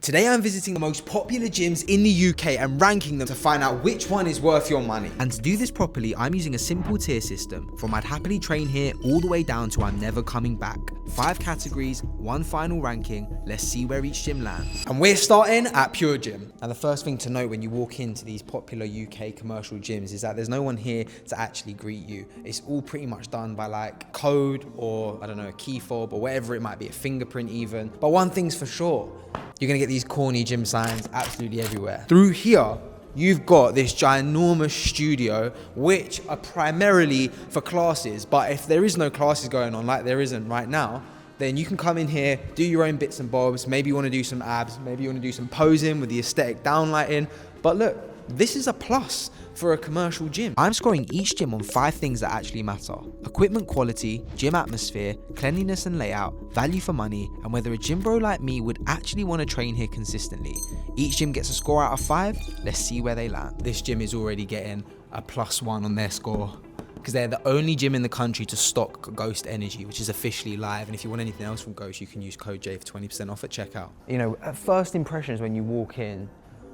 Today I'm visiting the most popular gyms in the UK and ranking them to find out which one is worth your money. And to do this properly, I'm using a simple tier system from I'd happily train here all the way down to I'm never coming back. 5 categories, 1 final ranking. Let's see where each gym lands. And we're starting at PureGym. And the first thing to note when you walk into these popular UK commercial gyms is that there's no one here to actually greet you. It's all pretty much done by like code or I don't know, a key fob or whatever it might be, a fingerprint even. But one thing's for sure, you're gonna get these corny gym signs absolutely everywhere. Through here, you've got this ginormous studio, which are primarily for classes. But if there is no classes going on, like there isn't right now, then you can come in here, do your own bits and bobs. Maybe you wanna do some abs, maybe you wanna do some posing with the aesthetic downlighting. But look, this is a plus for a commercial gym. I'm scoring each gym on 5 things that actually matter: equipment quality, gym atmosphere, cleanliness and layout, value for money, and whether a gym bro like me would actually want to train here consistently. Each gym gets a score out of 5. Let's see where they land. This gym is already getting a +1 on their score because they're the only gym in the country to stock Ghost Energy, which is officially live. And if you want anything else from Ghost, you can use code J for 20% off at checkout. You know, at first impressions when you walk in,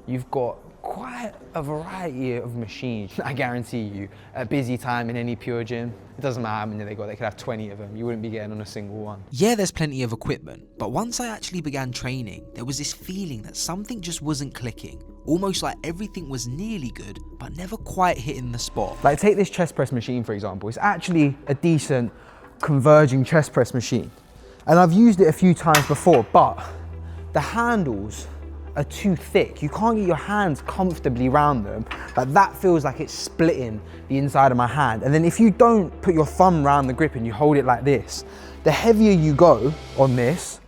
you've got quite a variety of machines. I guarantee you, at busy time in any Pure Gym, it doesn't matter how many they got, they could have 20 of them. You wouldn't be getting on a single one. Yeah, there's plenty of equipment, but once I actually began training, there was this feeling that something just wasn't clicking. Almost like everything was nearly good, but never quite hitting the spot. Like take this chest press machine, for example. It's actually a decent converging chest press machine. And I've used it a few times before, but the handles are too thick. You can't get your hands comfortably around them. Like that feels like it's splitting the inside of my hand. And then if you don't put your thumb around the grip and you hold it like this, the heavier you go on this,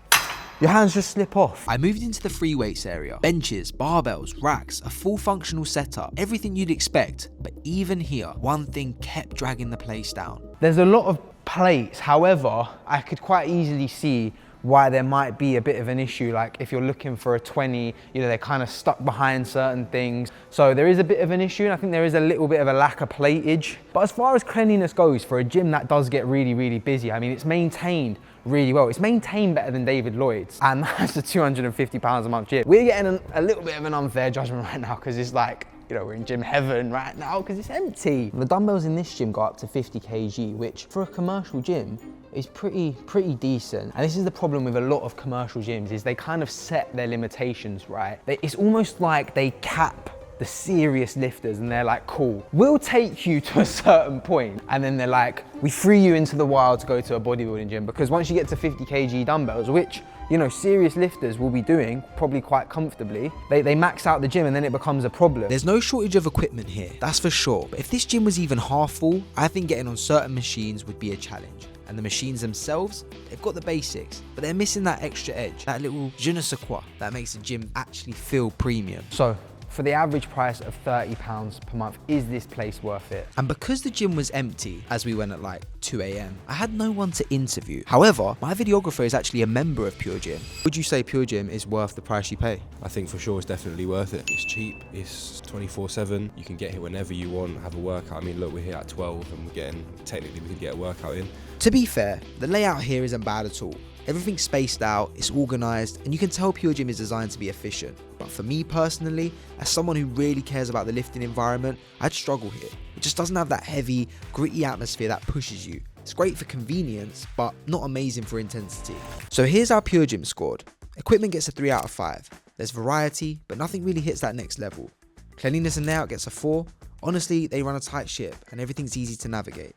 your hands just slip off. I moved into the free weights area. Benches, barbells, racks, a full functional setup, everything you'd expect. But even here, one thing kept dragging the place down. There's a lot of plates. However, I could quite easily see why there might be a bit of an issue. Like if you're looking for a 20, you know, they're kind of stuck behind certain things. So there is a bit of an issue, and I think there is a little bit of a lack of platage. But as far as cleanliness goes, for a gym that does get really, really busy, I mean, it's maintained really well. It's maintained better than David Lloyd's, and that's a £250 a month gym. We're getting a little bit of an unfair judgment right now because it's like, you know, we're in gym heaven right now because it's empty. The dumbbells in this gym go up to 50 kg, which for a commercial gym is pretty decent. And this is the problem with a lot of commercial gyms, is they kind of set their limitations, right? It's almost like they cap the serious lifters and they're like, cool, we'll take you to a certain point. And then they're like, we free you into the wild to go to a bodybuilding gym, because once you get to 50 kg dumbbells, which, you know, serious lifters will be doing probably quite comfortably, they max out the gym and then it becomes a problem. There's no shortage of equipment here, that's for sure. But if this gym was even half full, I think getting on certain machines would be a challenge. And the machines themselves, they've got the basics, but they're missing that extra edge, that little je ne sais quoi that makes the gym actually feel premium. So, for the average price of £30 per month, is this place worth it? And because the gym was empty as we went at like 2 AM, I had no one to interview. However, my videographer is actually a member of PureGym. Would you say PureGym is worth the price you pay? I think for sure it's definitely worth it. It's cheap, it's 24/7. You can get here whenever you want, have a workout. I mean, look, we're here at 12 and technically we can get a workout in. To be fair, the layout here isn't bad at all. Everything's spaced out, it's organised, and you can tell PureGym is designed to be efficient. But for me personally, as someone who really cares about the lifting environment, I'd struggle here. It just doesn't have that heavy, gritty atmosphere that pushes you. It's great for convenience, but not amazing for intensity. So here's how PureGym scored. Equipment gets a 3 out of 5. There's variety, but nothing really hits that next level. Cleanliness and layout gets a 4. Honestly, they run a tight ship, and everything's easy to navigate.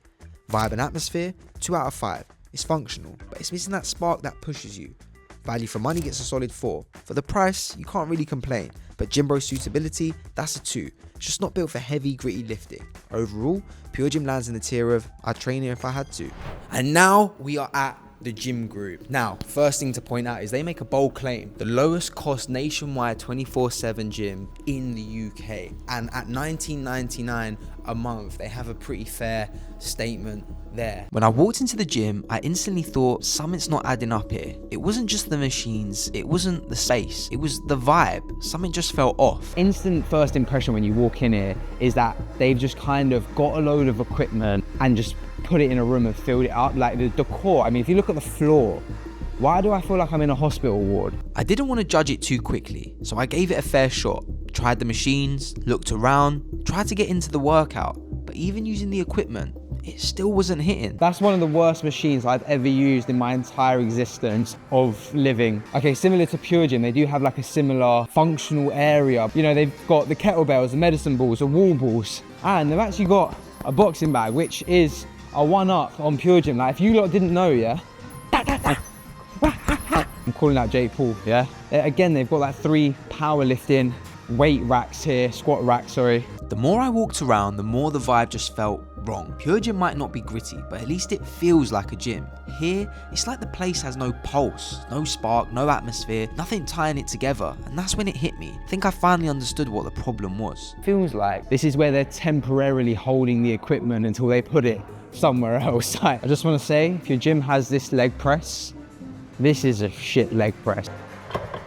Vibe and atmosphere, 2 out of 5. It's functional, but it's missing that spark that pushes you. Value for money gets a solid 4. For the price, you can't really complain, but gym bro suitability, that's a 2. It's just not built for heavy, gritty lifting. Overall, PureGym lands in the tier of, I'd train here if I had to. And now we are at the gym group. Now, first thing to point out is they make a bold claim: the lowest cost nationwide 24/7 gym in the UK. And at $19.99 a month, they have a pretty fair statement there. When I walked into the gym, I instantly thought something's not adding up here. It wasn't just the machines, it wasn't the space, it was the vibe. Something just felt off. Instant first impression when you walk in here is that they've just kind of got a load of equipment and just put it in a room and filled it up. Like the decor, I mean, if you look at the floor, Why do I feel like I'm in a hospital ward? I didn't want to judge it too quickly, so I gave it a fair shot. Tried the machines, looked around, tried to get into the workout, but even using the equipment, it still wasn't hitting. That's one of the worst machines I've ever used in my entire existence of living. Okay, similar to PureGym, they do have like a similar functional area. You know, they've got the kettlebells, the medicine balls, the wall balls, and they've actually got a boxing bag, which is a one-up on PureGym. Like, if you lot didn't know, yeah? I'm calling out Jake Paul, yeah? Again, they've got like 3 powerlifting weight racks here, squat racks, sorry. The more I walked around, the more the vibe just felt wrong. PureGym might not be gritty, but at least it feels like a gym. Here, it's like the place has no pulse, no spark, no atmosphere, nothing tying it together, and that's when it hit me. I think I finally understood what the problem was. Feels like this is where they're temporarily holding the equipment until they put it somewhere else. I just want to say, if your gym has this leg press, this is a shit leg press.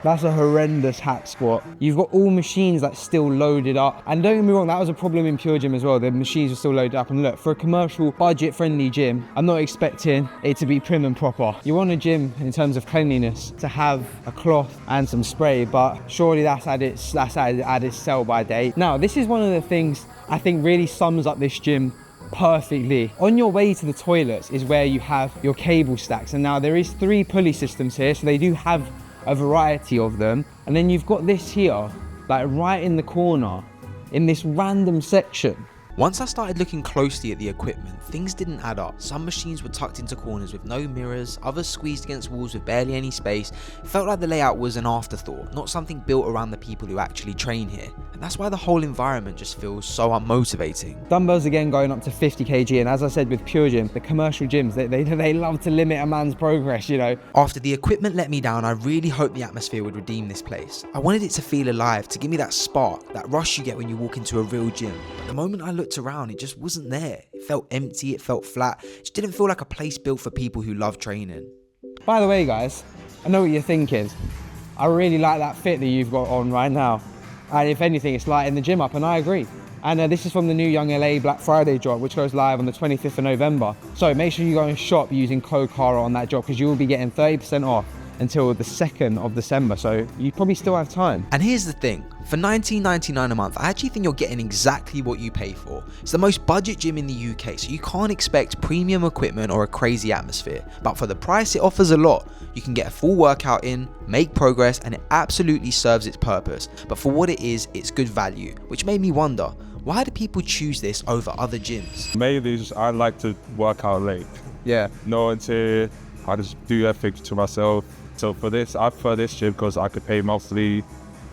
That's a horrendous hack squat. You've got all machines that still loaded up. And don't get me wrong, that was a problem in PureGym as well. The machines were still loaded up. And look, for a commercial, budget-friendly gym, I'm not expecting it to be prim and proper. You want a gym, in terms of cleanliness, to have a cloth and some spray, but surely that's at its sell-by date. Now, this is one of the things I think really sums up this gym perfectly. On your way to the toilets is where you have your cable stacks. And now there is 3 pulley systems here, so they do have a variety of them. And then you've got this here, like right in the corner, in this random section. Once I started looking closely at the equipment, things didn't add up. Some machines were tucked into corners with no mirrors, others squeezed against walls with barely any space. It felt like the layout was an afterthought, not something built around the people who actually train here. And that's why the whole environment just feels so unmotivating. Dumbbells again going up to 50 kg, and as I said with PureGym, the commercial gyms, they love to limit a man's progress, you know. After the equipment let me down, I really hoped the atmosphere would redeem this place. I wanted it to feel alive, to give me that spark, that rush you get when you walk into a real gym. But the moment I looked around, it just wasn't there. It felt empty, it felt flat. It just didn't feel like a place built for people who love training. By the way, guys, I know what you're thinking. I really like that fit that you've got on right now. And if anything, it's lighting the gym up, and I agree. And this is from the new Young LA Black Friday drop, which goes live on the 25th of November. So make sure you go and shop using code KARA on that drop, because you will be getting 30% off until the 2nd of December, so you probably still have time. And here's the thing, for $19.99 a month, I actually think you're getting exactly what you pay for. It's the most budget gym in the UK, so you can't expect premium equipment or a crazy atmosphere. But for the price, it offers a lot. You can get a full workout in, make progress, and it absolutely serves its purpose. But for what it is, it's good value, which made me wonder, why do people choose this over other gyms? Mainly, I like to work out late. Yeah. No until I just do everything to myself. So for this, I prefer this gym because I could pay monthly,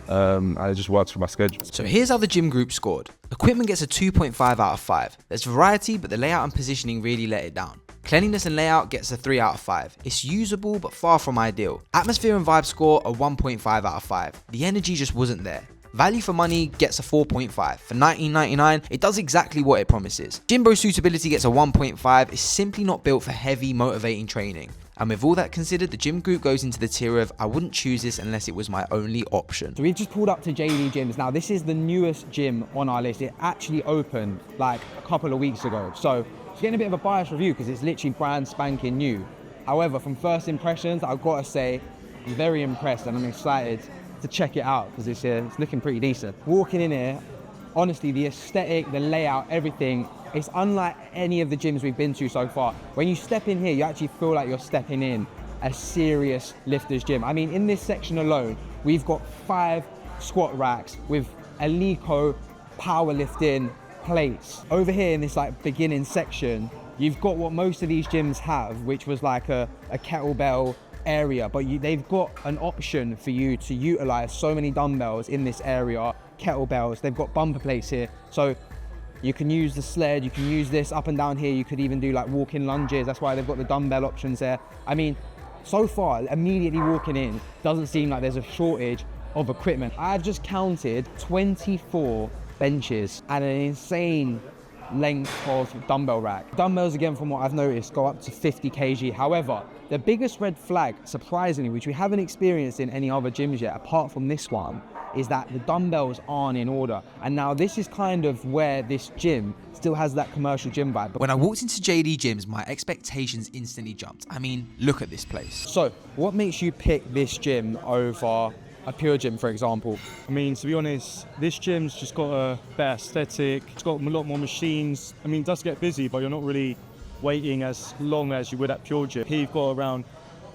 and it just works for my schedule. So here's how the gym group scored. Equipment gets a 2.5 out of 5. There's variety, but the layout and positioning really let it down. Cleanliness and layout gets a 3 out of 5. It's usable, but far from ideal. Atmosphere and vibe score a 1.5 out of 5. The energy just wasn't there. Value for money gets a 4.5. For $19.99, it does exactly what it promises. Gym bro suitability gets a 1.5. It's simply not built for heavy, motivating training. And with all that considered, the gym group goes into the tier of I wouldn't choose this unless it was my only option. So we've just pulled up to JD Gyms. Now this is the newest gym on our list. It actually opened like a couple of weeks ago. So it's getting a bit of a biased review because it's literally brand spanking new. However, from first impressions, I've got to say, I'm very impressed and I'm excited to check it out because it's looking pretty decent. Walking in here, honestly, the aesthetic, the layout, everything, it's unlike any of the gyms we've been to so far. When you step in here, you actually feel like you're stepping in a serious lifters gym. I mean, in this section alone, we've got 5 squat racks with Alico powerlifting plates. Over here in this like beginning section, you've got what most of these gyms have, which was like a kettlebell area, but they've got an option for you to utilize so many dumbbells in this area, kettlebells. They've got bumper plates here, so you can use the sled, you can use this up and down here, you could even do like walking lunges. That's why they've got the dumbbell options there. I mean, so far, immediately walking in, doesn't seem like there's a shortage of equipment. I've just counted 24 benches and an insane length of dumbbell rack. Dumbbells, again, from what I've noticed, go up to 50 kg. However, the biggest red flag, surprisingly, which we haven't experienced in any other gyms yet, apart from this one, is that the dumbbells aren't in order. And now this is kind of where this gym still has that commercial gym vibe. When I walked into JD Gyms, my expectations instantly jumped. I mean, look at this place. So, what makes you pick this gym over a PureGym, for example? I mean, to be honest, this gym's just got a better aesthetic. It's got a lot more machines. I mean, it does get busy, but you're not really waiting as long as you would at PureGym. Here you've got around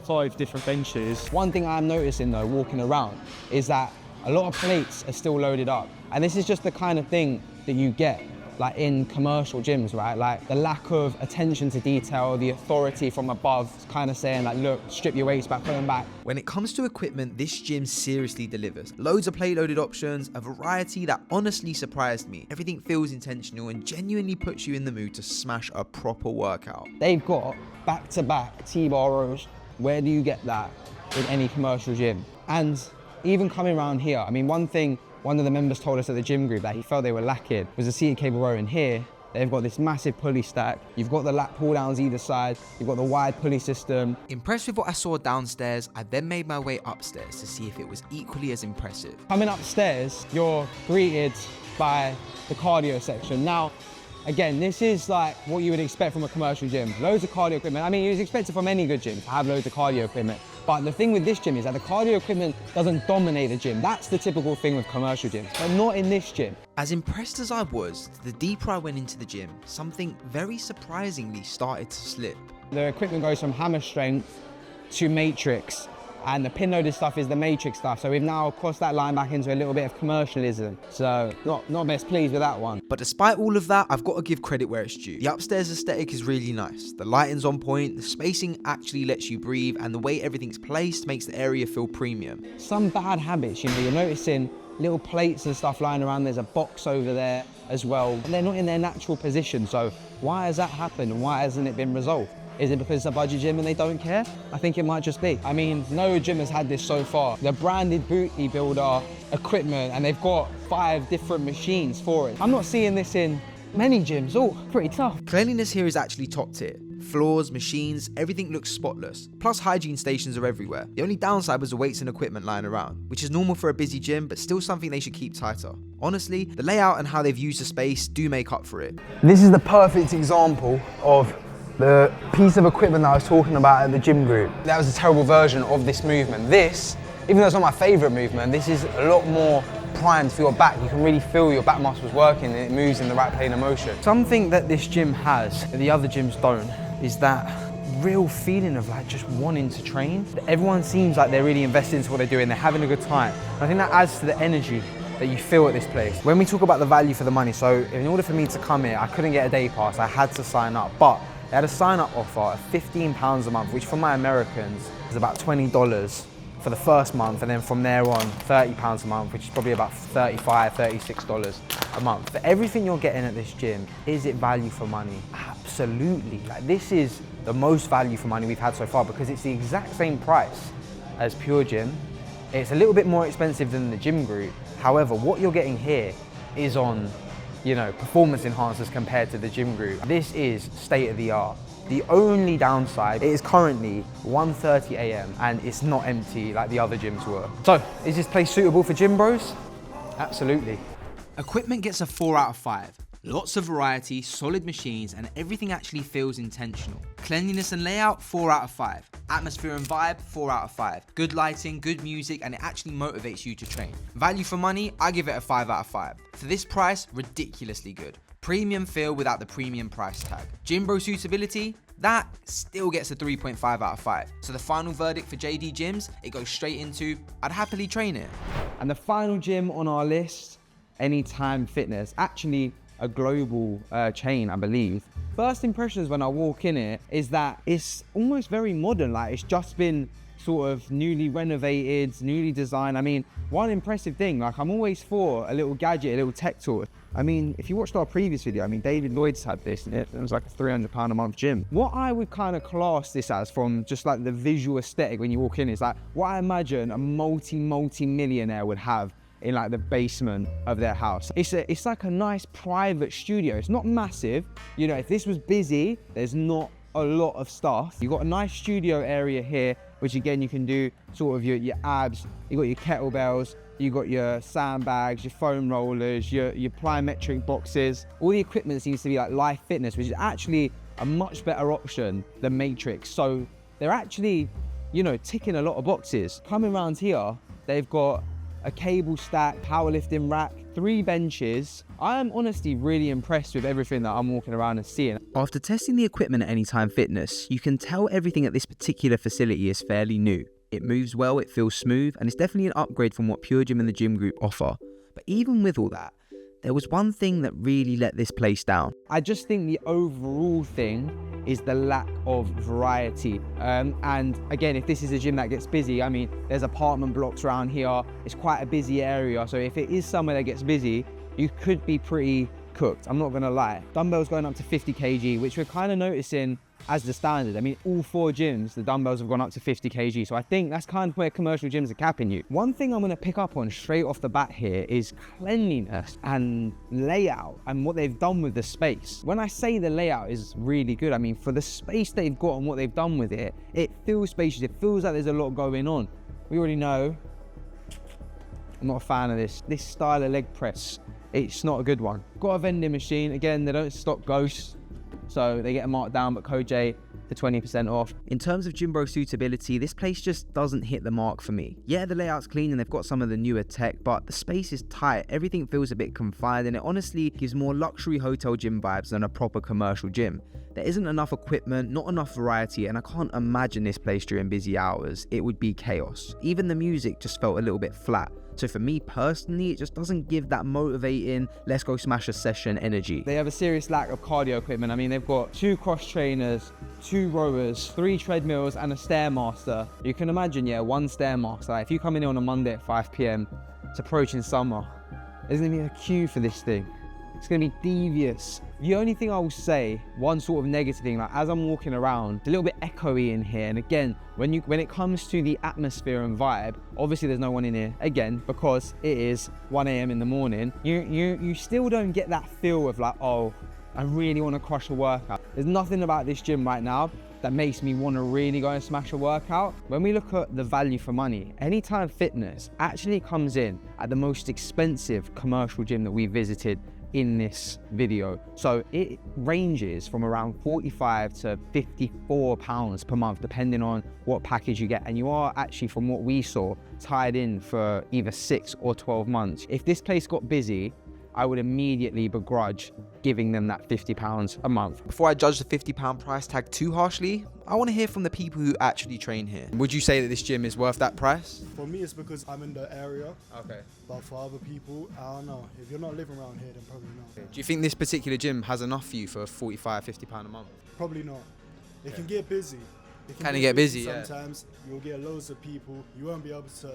5 different benches. One thing I'm noticing though, walking around, is that a lot of plates are still loaded up. And this is just the kind of thing that you get like in commercial gyms, right? Like the lack of attention to detail, the authority from above kind of saying like, look, strip your weights back, put them back. When it comes to equipment, this gym seriously delivers. Loads of plate loaded options, a variety that honestly surprised me. Everything feels intentional and genuinely puts you in the mood to smash a proper workout. They've got back-to-back T-bar rows. Where do you get that in any commercial gym? And even coming around here, I mean, one of the members told us at the gym group that he felt they were lacking was a seated cable row. In here, they've got this massive pulley stack. You've got the lat pull downs either side. You've got the wide pulley system. Impressed with what I saw downstairs, I then made my way upstairs to see if it was equally as impressive. Coming upstairs, you're greeted by the cardio section. Now, again, this is like what you would expect from a commercial gym. Loads of cardio equipment. I mean, you'd expect it from any good gym to have loads of cardio equipment. But the thing with this gym is that the cardio equipment doesn't dominate the gym. That's the typical thing with commercial gyms, but not in this gym. As impressed as I was, the deeper I went into the gym, something very surprisingly started to slip. The equipment goes from hammer strength to matrix, and the pin loaded stuff is the matrix stuff. So we've now crossed that line back into a little bit of commercialism. So not best pleased with that one. But despite all of that, I've got to give credit where it's due. The upstairs aesthetic is really nice. The lighting's on point, the spacing actually lets you breathe, and the way everything's placed makes the area feel premium. Some bad habits, you know, you're noticing little plates and stuff lying around. There's a box over there as well. And they're not in their natural position. So why has that happened and why hasn't it been resolved? Is it because it's a budget gym and they don't care? I think it might just be. I mean, no gym has had this so far. The branded booty builder equipment, and they've got 5 different machines for it. I'm not seeing this in many gyms. Oh, pretty tough. Cleanliness here is actually top tier. Floors, machines, everything looks spotless. Plus hygiene stations are everywhere. The only downside was the weights and equipment lying around, which is normal for a busy gym, but still something they should keep tighter. Honestly, the layout and how they've used the space do make up for it. This is the perfect example of the piece of equipment that I was talking about at the gym group. That was a terrible version of this movement. This, even though it's not my favorite movement, this is a lot more primed for your back. You can really feel your back muscles working and it moves in the right plane of motion. Something that this gym has that the other gyms don't is that real feeling of like just wanting to train. Everyone seems like they're really invested into what they're doing, they're having a good time. And I think that adds to the energy that you feel at this place. When we talk about the value for the money, so in order for me to come here, I couldn't get a day pass, I had to sign up. But they had a sign-up offer of £15 a month, which for my Americans is about $20 for the first month, and then from there on, £30 a month, which is probably about $35, $36 a month. For everything you're getting at this gym, is it value for money? Absolutely. Like, this is the most value for money we've had so far because it's the exact same price as PureGym. It's a little bit more expensive than the gym group. However, what you're getting here is on, you know, performance enhancers compared to the gym group. This is state of the art. The only downside, it is currently 1:30 AM and it's not empty like the other gyms were. So, is this place suitable for gym bros? Absolutely. Equipment gets a 4 out of 5. Lots of variety, solid machines, and everything actually feels intentional. Cleanliness and layout, 4 out of 5. Atmosphere and vibe, 4 out of 5. Good lighting, good music, and it actually motivates you to train. Value for money, I give it a 5 out of 5. For this price, ridiculously good. Premium feel without the premium price tag. Gym bro suitability, that still gets a 3.5 out of 5. So the final verdict for JD Gyms, it goes straight into, I'd happily train it. And the final gym on our list, Anytime Fitness. Actually, a global chain, I believe. First impressions when I walk in it is that it's almost very modern, like it's just been sort of newly renovated, newly designed. I mean, one impressive thing, like I'm always for a little gadget, a little tech tour. I mean, if you watched our previous video, I mean, David Lloyd's had this and it was like a £300 a month gym. What I would kind of class this as from just like the visual aesthetic when you walk in is like what I imagine a multi-millionaire would have in like the basement of their house. It's like a nice private studio. It's not massive. You know, if this was busy, there's not a lot of stuff. You've got a nice studio area here, which again, you can do sort of your abs. You got your kettlebells, you got your sandbags, your foam rollers, your plyometric boxes. All the equipment seems to be like Life Fitness, which is actually a much better option than Matrix. So they're actually, you know, ticking a lot of boxes. Coming around here, they've got a cable stack, powerlifting rack, 3 benches. I am honestly really impressed with everything that I'm walking around and seeing. After testing the equipment at Anytime Fitness, you can tell everything at this particular facility is fairly new. It moves well, it feels smooth, and it's definitely an upgrade from what PureGym and the Gym Group offer. But even with all that, there was one thing that really let this place down. I just think the overall thing is the lack of variety. And again, if this is a gym that gets busy, I mean, there's apartment blocks around here. It's quite a busy area. So if it is somewhere that gets busy, you could be pretty cooked. I'm not gonna lie. Dumbbells going up to 50 kg, which we're kind of noticing as the standard. I mean, all 4 gyms, the dumbbells have gone up to 50 kg. So I think that's kind of where commercial gyms are capping you. One thing I'm gonna pick up on straight off the bat here is cleanliness and layout and what they've done with the space. When I say the layout is really good, I mean, for the space they've got and what they've done with it, it feels spacious. It feels like there's a lot going on. We already know, I'm not a fan of this style of leg press. It's not a good one. Got a vending machine. Again, they don't stock ghosts, so they get a marked down, but code J for 20% off. In terms of gym bro suitability, this place just doesn't hit the mark for me. Yeah, the layout's clean and they've got some of the newer tech, but the space is tight. Everything feels a bit confined and it honestly gives more luxury hotel gym vibes than a proper commercial gym. There isn't enough equipment, not enough variety, and I can't imagine this place during busy hours. It would be chaos. Even the music just felt a little bit flat. So for me personally, it just doesn't give that motivating, let's go smash a session energy. They have a serious lack of cardio equipment. I mean, they've got 2 cross trainers, 2 rowers, 3 treadmills, and a Stairmaster. You can imagine, yeah, 1 Stairmaster. Like, if you come in on a Monday at 5 PM, it's approaching summer. There's gonna be a queue for this thing. It's gonna be devious. The only thing I will say, one sort of negative thing, like as I'm walking around, it's a little bit echoey in here. And again, when it comes to the atmosphere and vibe, obviously there's no one in here, again, because it is 1 AM in the morning, you still don't get that feel of like, oh, I really wanna crush a workout. There's nothing about this gym right now that makes me wanna really go and smash a workout. When we look at the value for money, Anytime Fitness actually comes in at the most expensive commercial gym that we visited in this video. So it ranges from around 45 to 54 pounds per month, depending on what package you get. And you are actually, from what we saw, tied in for either 6 or 12 months. If this place got busy, I would immediately begrudge giving them that £50 a month. Before I judge the £50 price tag too harshly, I want to hear from the people who actually train here. Would you say that this gym is worth that price? For me, it's because I'm in the area. Okay. But for other people, I don't know. If you're not living around here, then probably not. Do you think this particular gym has enough for you for £45, £50 a month? Probably not. It can get busy. Can it get busy? Sometimes you'll get loads of people. You won't be able to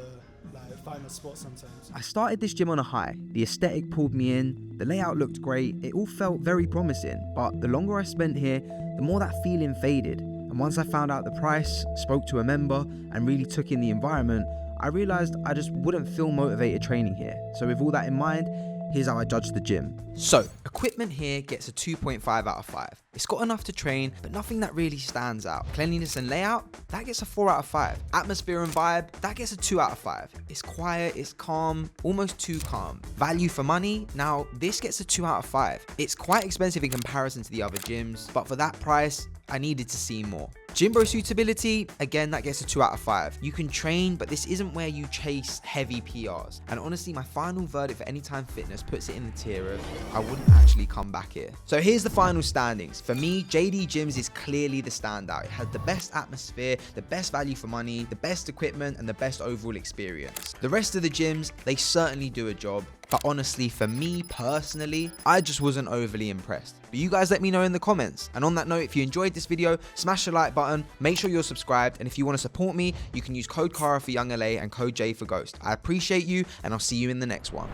find a spot sometimes. I started this gym on a high. The aesthetic pulled me in. The layout looked great. It all felt very promising. But the longer I spent here, the more that feeling faded. And once I found out the price, spoke to a member, and really took in the environment, I realized I just wouldn't feel motivated training here. So with all that in mind, here's how I judge the gym. So, equipment here gets a 2.5 out of 5. It's got enough to train, but nothing that really stands out. Cleanliness and layout, that gets a 4 out of 5. Atmosphere and vibe, that gets a 2 out of 5. It's quiet, it's calm, almost too calm. Value for money, now this gets a 2 out of 5. It's quite expensive in comparison to the other gyms, but for that price, I needed to see more. Gym bro suitability, again, that gets a 2 out of 5. You can train, but this isn't where you chase heavy PRs. And honestly, my final verdict for Anytime Fitness puts it in the tier of, I wouldn't actually come back here. So here's the final standings. For me, JD Gyms is clearly the standout. It has the best atmosphere, the best value for money, the best equipment, and the best overall experience. The rest of the gyms, they certainly do a job, but honestly, for me personally, I just wasn't overly impressed. But you guys let me know in the comments. And on that note, if you enjoyed this video, smash the like button, make sure you're subscribed, and if you want to support me, you can use code KARA for Young LA and code J for Ghost. I appreciate you, and I'll see you in the next one.